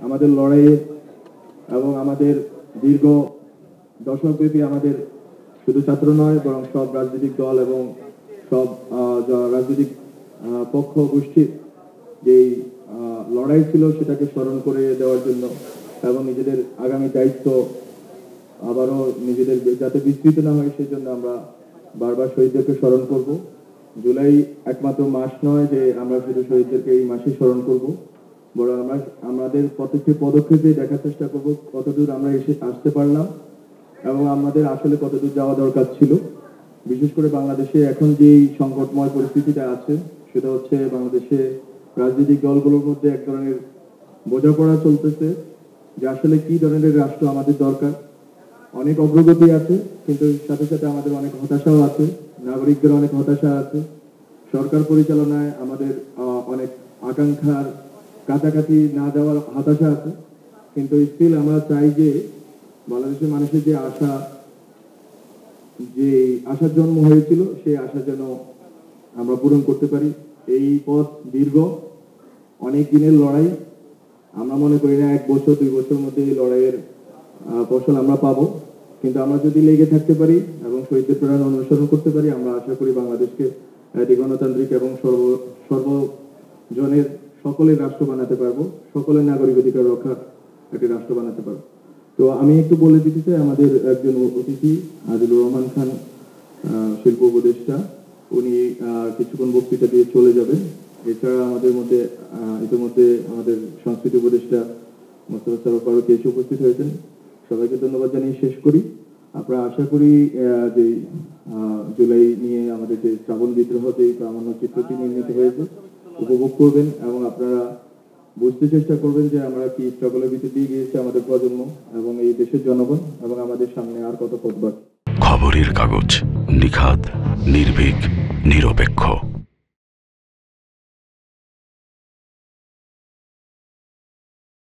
আমাদের লড়াইয়ে এবং আমাদের দীর্ঘ দশকব্যাপী আমাদের শুধু ছাত্র নয় বরং সব রাজনৈতিক দল এবং সব রাজনৈতিক পক্ষ গোষ্ঠীর যেই লড়াই ছিল সেটাকে স্মরণ করে দেওয়ার জন্য এবং নিজেদের আগামী দায়িত্ব আবারও নিজেদের যাতে বিস্তৃত না হয় সেই জন্য আমরা বারবার শহীদদেরকে স্মরণ করব। জুলাই একমাত্র মাস নয় যে আমরা শুধু শহীদদেরকে এই মাসে স্মরণ করব, বরং আমরা আমাদের প্রত্যেকটি পদক্ষেপে দেখার চেষ্টা করব কতদূর আমরা আসতে পারলাম এবং আমাদের আসলে কতদূর যাওয়া দরকার ছিল। বিশেষ করে বাংলাদেশে এখন যেই সংকটময় পরিস্থিতিটা আছে সেটা হচ্ছে বাংলাদেশে রাজনৈতিক দলগুলোর মধ্যে এক ধরনের বোঝাপড়া চলতেছে যে আসলে কি ধরনের রাষ্ট্র আমাদের দরকার। অনেক অগ্রগতি আছে, কিন্তু সাথে সাথে আমাদের অনেক হতাশাও আছে, নাগরিকদের অনেক হতাশা আছে, সরকার পরিচালনায় আমাদের অনেক আকাঙ্ক্ষার কাছাকাছি না যাওয়ার হতাশা আছে। কিন্তু স্টিল আমরা চাই যে বাংলাদেশের মানুষের যে আশার জন্ম হয়েছিল সেই আশা যেন আমরা পূরণ করতে পারি। এই পথ দীর্ঘ, অনেক দিনের লড়াই। আমরা মনে করি না 1 বছর 2 বছর মধ্যে এই লড়াইয়ের ফসল আমরা পাবো, কিন্তু আমরা যদি লেগে থাকতে পারি এবং শহীদদের প্রেরণা অনুসরণ করতে পারি, আমরা আশা করি বাংলাদেশকে একটি গণতান্ত্রিক এবং সর্বজনের সকলের রাষ্ট্র বানাতে পারবো, সকলের নাগরিক অধিকার রক্ষা একটি রাষ্ট্র বানাতে পারবো। তো আমি একটু বলে দিতে চাই, আমাদের একজন অতিথি আদিলুর রহমান খান, শিল্প উপদেষ্টা, উনি কিছুক্ষণ বক্তৃতা দিয়ে চলে যাবেন। এছাড়া আমাদের মধ্যে ইতিমধ্যে আমাদের সংস্কৃতি উপদেষ্টা মোস্তফা সরোয়ার ফারুকী এসে উপস্থিত হয়েছেন। সবাইকে ধন্যবাদ জানিয়ে শেষ করি। আমরা আশা করি যে জুলাই নিয়ে আমাদের যে শ্রাবণ বিদ্রোহ যে প্রামাণ্য চিত্রটি নির্মিত হয়েছে উপভোগ করবেন এবং আপনারা বুঝতে চেষ্টা করবেন যে আমরা কি স্ট্রাগলের ভিতর দিয়ে গিয়েছি আমাদের প্রজন্ম এবং এই দেশের জনগণ, এবং আমাদের সামনে আর কত পথ বাকি। খবরের কাগজ, নিখাত, নির্ভীক, নিরপেক্ষ।